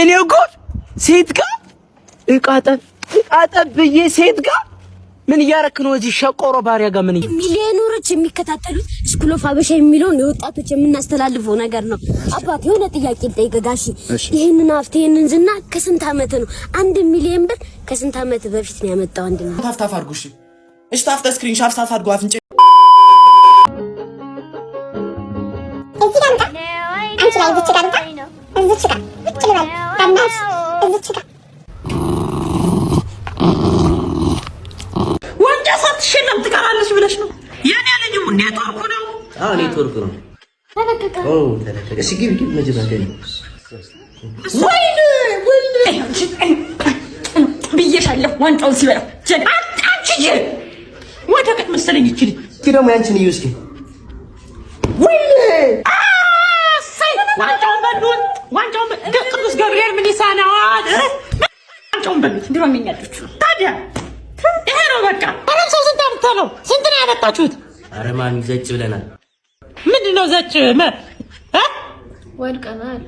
የኔው ጎል ሴት ጋር እቃጠብዬ ሴት ጋር ምን እያረክ ነው? እዚህ ሸቆሮ ባሪያ ጋር ምን ሚሊዮነሮች የሚከታተሉት ስኩል ኦፍ ሀበሻ የሚለውን የወጣቶች የምናስተላልፈው ነገር ነው። አባት የሆነ ጥያቄ ልጠይቅ ጋሺ። ይሄንን ሀብት ይሄንን ዝና ከስንት ዓመት ነው? 1 ሚሊዮን ብር ከስንት ዓመት በፊት ነው ያመጣው? አንድ ነው። ታፍታፍ አድርጉ። እሺ ታፍታ ስክሪን ሻት ታፍ አድርጉ። አፍንጭ ሽለም ትቀራለሽ ብለሽ ነው የኔ ልጅም ኔትወርክ ነው። ኔትወርክ ነው። እሺ ግቢ መጀመሪያ ብዬሻለሁ። ዋንጫውን ሲበላ አንቺ ወደ ቀጥ መሰለኝ ይችል ደግሞ ያንቺን እዩ እስኪ ዋንጫውን ቅዱስ ገብርኤል ምን ይሳናዋል? ዋንጫውን በሉት እንዲሁ የሚኛለች ታዲያ ይሄ ነው በቃ። አረም ሰው ስንት አመጣ ነው? ስንት ነው ያመጣችሁት? አረ ማን ዘጭ ብለናል። ምንድነው ዘጭ ወድቀናል።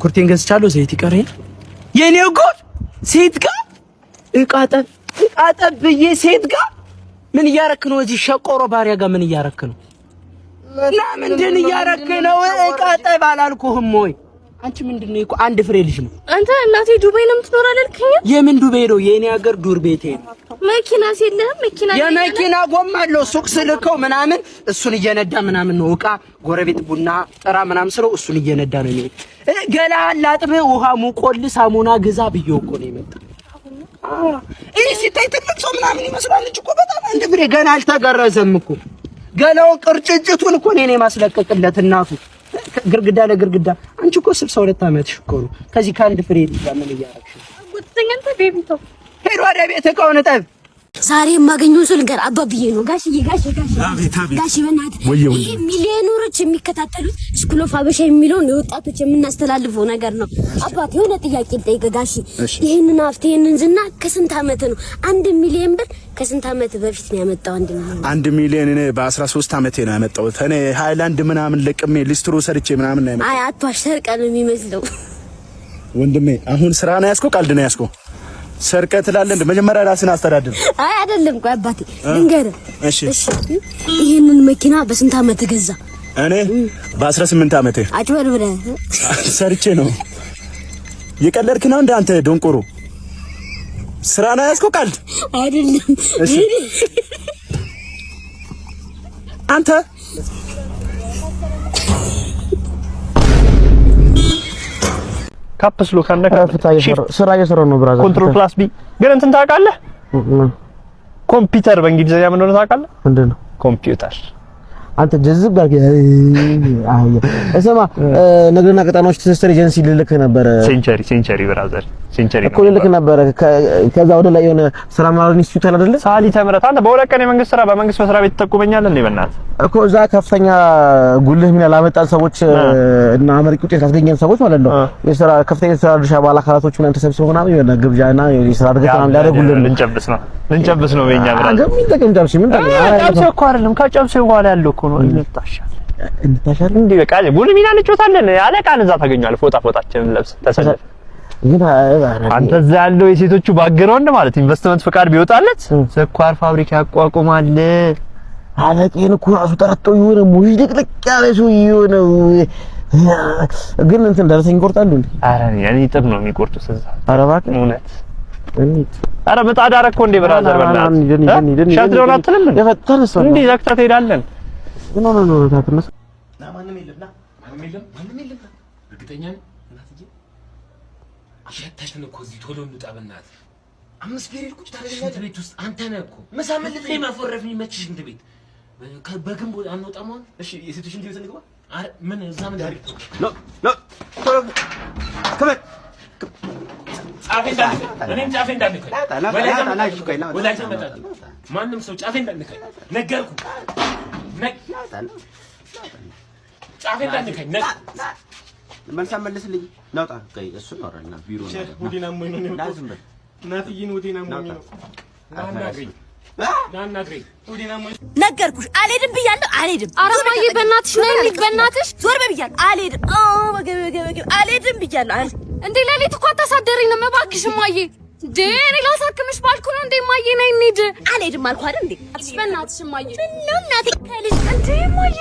ኩርቴን ገዝቻለሁ። ዘይት ይቀረኝ። የኔው ጎል ሴት ጋር እቃጠብዬ ሴት ጋር ምን እያረክ ነው? እዚህ ሸቆሮ ባሪያ ጋር ምን እያረክ ነው? ለምንድን እያረክ ነው? እቃጠብ አላልኩህም ወይ? አንቺ ምንድነው እኮ አንድ ፍሬ ልጅ ነው። አንተ እናቴ ዱባይ ነው የምትኖር አላልከኝ? የምን ዱባይ ነው? የኔ ሀገር ዱር ቤቴ ነው። መኪናስ የለህም? መኪና የመኪና ጎማ አለው። ሱቅ ስልከው ምናምን እሱን እየነዳ ምናምን ነው። እቃ ጎረቤት ቡና ጥራ ምናምን ስለው እሱን እየነዳ ነው የሚሄድ። ገላህን ላጥብህ ውሃ ሙቆል ሳሙና ግዛ ብዬው እኮ ነው የመጣው። ይሄ ሲታይ ትልቅ ሰው ምናምን ይመስላል እኮ በጣም አንድ ፍሬ ገና አልተገረዘም እኮ። ገላው ቅርጭጭቱን እኮ እኔ ማስለቀቅለት እናቱ ግርግዳ ለግርግዳ። አንቺ እኮ 62 ዓመትሽ እኮ ነው። ከዚህ ከአንድ ፍሬ ጋር ምን እያረግሽ ነው? ጉጥተኛንተ ቤቢቶ ሄዶ ወደ ቤት እቃውን ጠብ። ዛሬ የማገኘው ሰው ልንገር አባብዬ ነው። ጋሽዬ ጋሽ በእናትህ ይሄ ሚሊዮነሮች የሚከታተሉት ስኩል ኦፍ ሀበሻ የሚለውን የወጣቶች የምናስተላልፈው ነገር ነው። አባት የሆነ ጥያቄ ልጠይቅ ጋሽ። ይሄንን ሀብት ይሄንን ዝና ከስንት ዓመት ነው? 1 ሚሊዮን ብር ከስንት ዓመት በፊት ነው ያመጣው? 1 ሚሊዮን እኔ በ13 ዓመቴ ነው ያመጣሁት። እኔ ሃይላንድ ምናምን ለቅሜ ሊስትሮ ሰርቼ ምናምን ነው ያመጣሁት። አይ አትዋሽ፣ ሰርቀህ ነው የሚመስለው ወንድሜ። አሁን ስራ ነው ያስኮ ቀልድ ነው ያስኮ ሰርቀህ ትላለህ እንደ መጀመሪያ ራስን አስተዳድር። አይ አይደለም ቆይ አባቴ ልንገርህ። እሺ ይሄንን መኪና በስንት ዓመት ገዛ? እኔ በ18 ዓመቴ። አጭበርብረህ ሰርቼ ነው። የቀለድክ ነው እንደ አንተ ዶንቆሮ። ስራ ነው ያስኮ ቀልድ አይደለም። እሺ አንተ ካፕስሎ ካነካ ስራ እየሰራሁ ነው ብራዘር። ኮንትሮል ፕላስ ቢ ግን እንትን ታውቃለህ? ኮምፒውተር በእንግሊዝኛ ምን እንደሆነ ታውቃለህ? ምንድነው ኮምፒውተር? አንተ ጀዝብ ጋር እስማ ነገርና ቀጣናዎች ትስስር ኤጀንሲ ልልክ ነበር። ሴንቸሪ ብራዘር ሴንቸሪ እኮ ልልክ ነበር። ከዛ ወደ ላይ የሆነ ስራ ማራን ኢንስቲትዩት አለ አይደል? ሳሊ ተምረህ አንተ በሁለት ቀን የመንግስት ስራ በመንግስት መስሪያ ቤት ተጠቁመኛለህ እንዴ? በእናትህ እኮ እዛ ከፍተኛ ጉልህ ሚና ላመጣን ሰዎች እና አመርቂ ውጤት ያስገኘን ሰዎች ማለት ነው። የስራ ከፍተኛ ስራ ድርሻ ባለአካላቶች ምናምን ተሰብስበው ምናምን የሆነ ግብዣና የስራ እድገት ምናምን ሊያደርጉልን ልንጨብስ ነው በእኛ ብራዘር። አገም ይጠቀም ጨብሽ ምን ታዲያ? ጨብስ እኮ አይደለም ከጨብስ በኋላ ያለው እኮ ነው። እንታሻል እንዴ? በቃ ቡል ሚና እንጫወታለን። አለቃን እዛ ታገኛለህ። ፎጣችንን ለብስ ተሰለፍ። ግን አንተ እዛ ያለው የሴቶቹ ባክግራውንድ ማለት ኢንቨስትመንት ፍቃድ ቢወጣለት ስኳር ፋብሪካ ያቋቁማል። አለቃዬን እኮ ራሱ ጠረጠው የሆነ ሙይ ልቅልቅ ያለ ሰውዬ ነው። ግን እንትን ደረሰኝ ይቆርጣሉ እንዴ? ኧረ እኔ ጥብ ነው የሚቆርጡት እዛ። ኧረ እባክህ እውነት ኧረ ምጣድ አደረግኩ እንዴ ብራዘር? በእናትህ ሻትዶን አትልም እንዴ? የፈተነስ እንዴ ዘግተህ ትሄዳለህ? ኖ ታተነስ ና ማንም የለም። እርግጠኛ ነኝ እናትዬ አሸታሽን እኮ እዚህ ቶሎ እንውጣ በእናትህ። 5 ፔሬድ ቁጭ ታደርገኛለህ ቤት ውስጥ አንተ ነህ እኮ ምሳ መልጠህ ማፈረፍ የሚመችሽ እንደ ቤት በግንቦ አንወጣም። አሁን እሺ የሴቶች እንዴ ቤት እንግባ። አረ ምን እዛ ምን ያርግ ኖ ከመ ጫፌ እንዳንከኝ ማንም ሰው ጫፌ እንዳንከኝ ነገርኩ። ጫፌ እንዳንከኝ መልሳ መልስልኝ። ናውጣ ከይ እሱ ነው አረና ቢሮ ነው ወዲና ሞኝ ነው ላዝም በል እናትዬን ወዲና ሞኝ ነው ናናግረኝ ወዲና ሞኝ ነገርኩሽ። አልሄድም ብያለሁ። አልሄድም። ኧረ እማዬ በእናትሽ ነይ እንሂድ በእናትሽ። ዞር በይ ብያለሁ። አልሄድም። አልሄድም ብያለሁ። እንዴ ሌሊት እኮ አታሳደሪንም እባክሽ እማዬ። እንዴ እኔ ላሳክምሽ ባልኩ ነው እንዴ እማዬ ነይ እንሂድ። አልሄድም አልኩ አይደል እንዴ? በእናትሽ እማዬ ነው እናቴ ከልጅ እንዴ እማዬ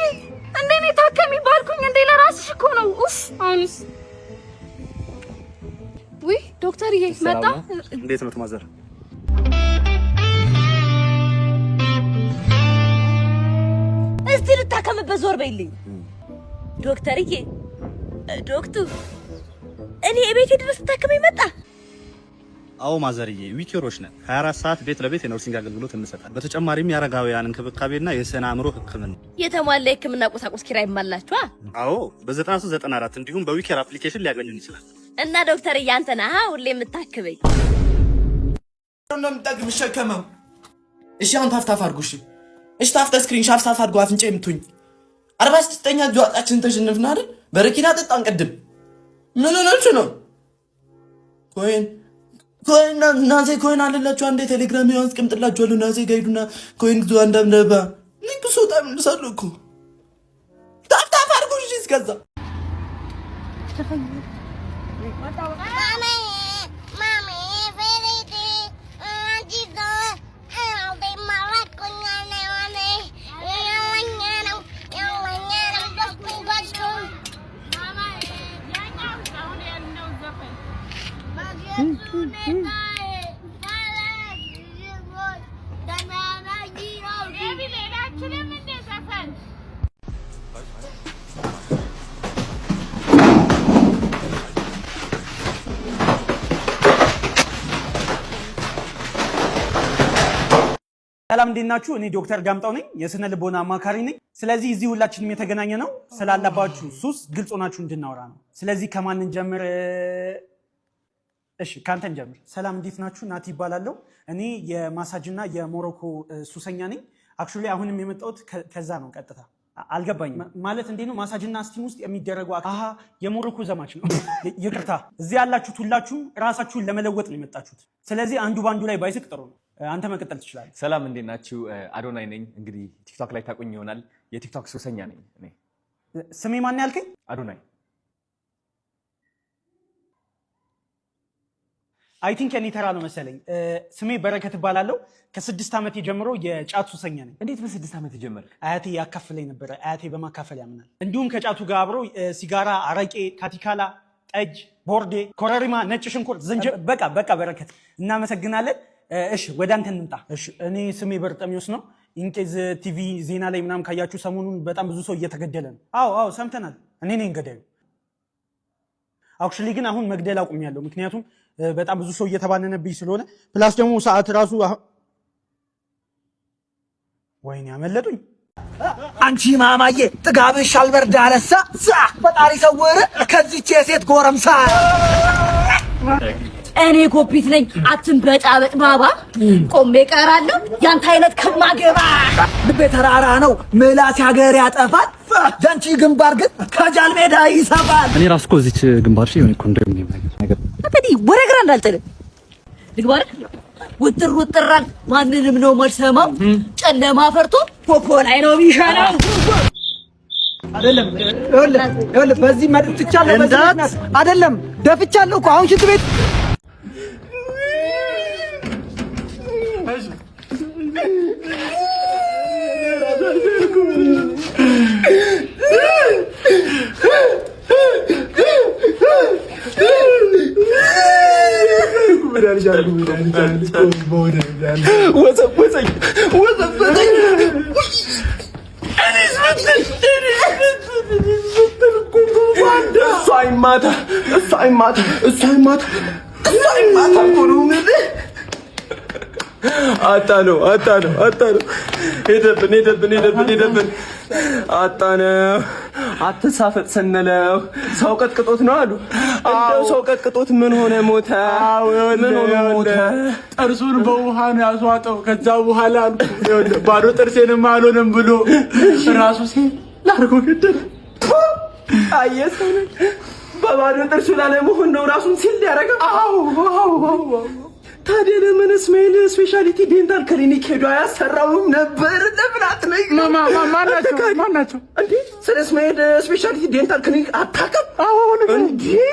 እንዴ እኔ ታከሚ ባልኩኝ እንዴ ለራስሽ እኮ ነው። ኡፍ አሁንስ ውይ ዶክተርዬ መጣ። እንዴት ነው ማዘር? እስቲ ልታከምበት ዞር በይልኝ ዶክተርዬ። ዶክተር እኔ ቤቴ ድረስ ልታከመኝ መጣ? አዎ ማዘርዬ፣ ዊኬሮች ነን። 24 ሰዓት ቤት ለቤት የነርሲንግ አገልግሎት እንሰጣለን። በተጨማሪም የአረጋውያን እንክብካቤና የስነ አእምሮ ሕክምና የተሟላ የሕክምና ቁሳቁስ ኪራይም አላችሁ? አዎ በ9394 እንዲሁም በዊኬር አፕሊኬሽን ሊያገኙን ይችላል። እና ዶክተርዬ አንተ ነህ ሁሌ የምታክበኝ? እንደምጠግ ምሸከመው። እሺ አሁን ታፍታፍ አድርጉ። እሺ ታፍታ ስክሪን ሻፍ ሳፍ አድርጉ። አፍንጫ የምትሆኝ 49ኛ ጆአጣችን ተሸንፍና አይደል? በረኪና ጠጣን ቅድም። ምን ሆነችሁ ነው? ኮይን ናዜ ኮይን አለላችሁ። አንዴ ቴሌግራም ያው አስቀምጥላችኋለሁ። ናዜ ጋይዱና ኮይን ግዙ። አንዳምደባ ሊንክ ሶጣም እንሰለው እኮ ታፍታፍ አድርጉ። እሺ እስከዛ ሰላም እንዴት ናችሁ? እኔ ዶክተር ጋምጣው ነኝ፣ የስነ ልቦና አማካሪ ነኝ። ስለዚህ እዚህ ሁላችንም የተገናኘ ነው ስላለባችሁ ሱስ ግልጽ ሆናችሁ እንድናወራ ነው። ስለዚህ ከማን እንጀምር? እሺ ካንተ እንጀምር። ሰላም እንዴት ናችሁ? ናቲ ይባላለሁ። እኔ የማሳጅና የሞሮኮ ሱሰኛ ነኝ። አክቹሊ አሁንም የመጣሁት ከዛ ነው። ቀጥታ አልገባኝም ማለት እንዴት ነው ማሳጅና ስቲም ውስጥ የሚደረጉ? አሃ የሞሮኮ ዘማች ነው። ይቅርታ። እዚህ ያላችሁት ሁላችሁም ራሳችሁን ለመለወጥ ነው የመጣችሁት። ስለዚህ አንዱ ባንዱ ላይ ባይስቅ ጥሩ ነው። አንተ መቀጠል ትችላለህ። ሰላም እንዴት ናችሁ? አዶናይ ነኝ። እንግዲህ ቲክቶክ ላይ ታቁኝ ይሆናል። የቲክቶክ ሱሰኛ ነኝ እኔ። ስሜ ማን ያልከኝ? አዶናይ። አይ ቲንክ የኔ ተራ ነው መሰለኝ። ስሜ በረከት እባላለሁ። ከ6 ዓመቴ ጀምሮ የጫት ሱሰኛ ነኝ። እንዴት በ6 ዓመት ጀመርክ? አያቴ ያካፍለኝ ነበረ። አያቴ በማካፈል ያምናል። እንዲሁም ከጫቱ ጋር አብሮ ሲጋራ፣ አረቄ፣ ካቲካላ፣ ጠጅ፣ ቦርዴ፣ ኮረሪማ፣ ነጭ ሽንኩርት፣ ዝንጅብል። በቃ በረከት እናመሰግናለን። እሺ ወደ አንተ እንምጣ። እሺ እኔ ስሜ በርጠሚዮስ ነው። ኢንኬዝ ቲቪ ዜና ላይ ምናምን ካያችሁ ሰሞኑን በጣም ብዙ ሰው እየተገደለ ነው። አዎ ሰምተናል። እኔ ነኝ ገዳዩ። አክቹሊ ግን አሁን መግደል አቁሜያለሁ። ምክንያቱም በጣም ብዙ ሰው እየተባነነብኝ ስለሆነ፣ ፕላስ ደግሞ ሰዓት ራሱ ወይኔ ያመለጡኝ። አንቺ ማማዬ ጥጋብሽ አልበርድ አለሳ ፈጣሪ ሰውር ከዚች የሴት ጎረምሳ። እኔ ኮፒት ነኝ አትንበጫበጭ ባባ። ቆሜ ቀራለሁ ያንተ አይነት ከማገባ። ልቤ ተራራ ነው ምላስ ሀገር ያጠፋል። ጃንቺ ግንባር ግን ከጃል ሜዳ ይሰፋል። እኔ ራስኮ እዚች ግንባር ሺ ኮንዶሚኒየም ነገር አጥዲ ወደ ግራ እንዳልጥል ልግባር ውጥራል። ማንንም ነው ማልሰማው። ጨለማ ፈርቶ ፖፖ ላይ ነው ቢሻለው። አይደለም ይኸውልህ በዚህ መጥቻለሁ። በዚህ አይደለም ደፍቻለሁ እኮ አሁን ሽንት ቤት አጣነው ሄደብን አጣነው። አትሳፈጥ ስንለው ሰው ቀጥቅጦት ነው አሉ። እንደው ሰው ቀጥቅጦት ምን ሆነ ሞተ? ጥርሱን በውሃ ነው ያስዋጠው። ከዛ በኋላ ባዶ ጥርሴንም አልሆንም ብሎ ራሱ ላርጎ ገደለ። አየሰው በባዶ ጥርሱ ላለመሆን ነው ራሱን ሲል ያደረገው። ታዲያ ለምን እስማኤል ስፔሻሊቲ ዴንታል ክሊኒክ ሄዶ አያሰራውም ነበር? ለምን አትነኝ? ማን ናቸው እንዴ? ስለ እስማኤል ስፔሻሊቲ ዴንታል ክሊኒክ አታውቅም? አዎ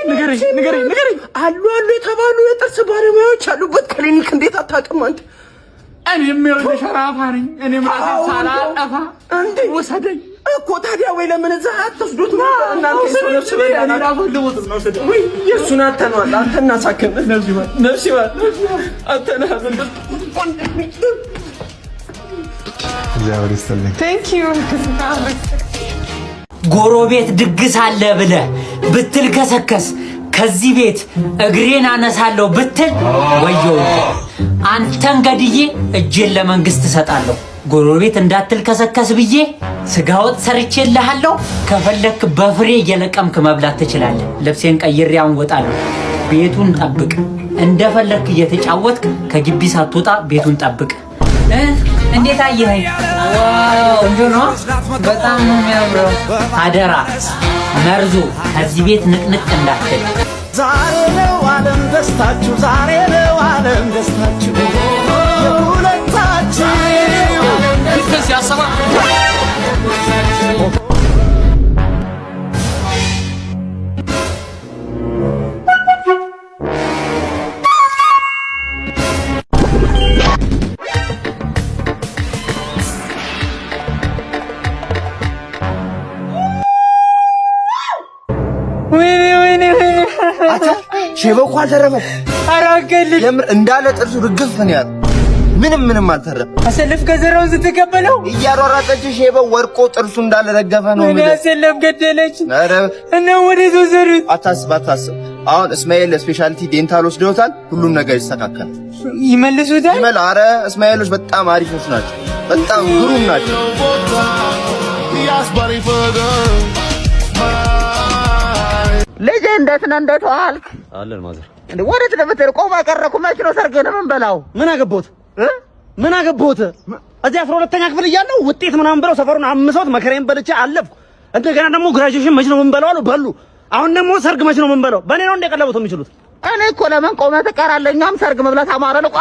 ንገረኝ። አሉ የተባሉ የጥርስ ባለሙያዎች ያሉበት ክሊኒክ እንዴት አታውቅም አንተ? እኔም ይኸውልህ ሸራፋ ነኝ። እኔም ራሴ ሳላጠፋ እንዴ ወሰደኝ እኮ። ታዲያ ወይ ለምን እዛ አትወስዱት ነው? እናንተ ሰዎች በእናትህ ወይ የእሱን አተነዋል። አንተ እናሳክም ነፍስ ይባል አንተና እግዚአብሔር ይስጥልኝ። ቴንክ ዩ። ጎረቤት ድግስ አለ ብለህ ብትል ከሰከስ ከዚህ ቤት እግሬን አነሳለሁ ብትል ወየው አንተን ገድዬ እጄን ለመንግስት እሰጣለሁ። ጎረቤት እንዳትል ከሰከስ ብዬ ስጋ ወጥ ሰርቼልሃለሁ። ከፈለክ በፍሬ እየለቀምክ መብላት ትችላለህ። ልብሴን ቀይሬ አሁን እወጣለሁ። ቤቱን ጠብቅ። እንደፈለክ እየተጫወትክ ከግቢ ሳትወጣ ቤቱን ጠብቅ። እንዴት አየኸኝ? ዋው እንጆ ነው። በጣም ነው የሚያምረው። አደራ መርዙ ከዚህ ቤት ንቅንቅ እንዳትል። ዛሬ ነው ዓለም ደስታችሁ፣ ዛሬ ነው ዓለም ደስታችሁ የሁለታችሁ ሼበው እኮ አልተረፈም። አራገል የምር እንዳለ ጥርሱ ርግፍ ነው ያለው። ምንም አልተረፈም። አሰልፍ ገዘራውን ስትቀበለው እያሯሯጠች ሼበው ወርቆ ጥርሱ እንዳለ ረገፈ ነው። ምን አሰልፍ ገደለች። ኧረ እና ወዴት ወሰዱት? አታስብ። አሁን እስማኤል ስፔሻሊቲ ዴንታል ወስደውታል። ሁሉም ነገር ይስተካከላል። ይመልሱታል። ኧረ እስማኤሎች በጣም አሪፎች ናቸው። በጣም ግሩም ናቸው። ልጄ እንዴት ዋልክ? አለን ማዘር እንዴ ወዴት ነው የምትሄድ? ቆማ ቀረኩ። መች ነው ሰርግህን የምንበላው? ምን አገቦት? እዚህ 12ኛ ክፍል እያለሁ ውጤት ምናምን ብለው ሰፈሩን አምሰውት መከራዬን በልቼ አለፍኩ። እንደገና ደግሞ ግራጁዌሽን መች ነው የምንበላው አሉ በሉ። አሁን ደግሞ ሰርግ መች ነው የምንበላው? በእኔ ነው እንደቀለቡት የሚችሉት። እኔ እኮ ለምን ቆመህ ትቀራለህ? እኛም ሰርግ መብላት አማረን እኮ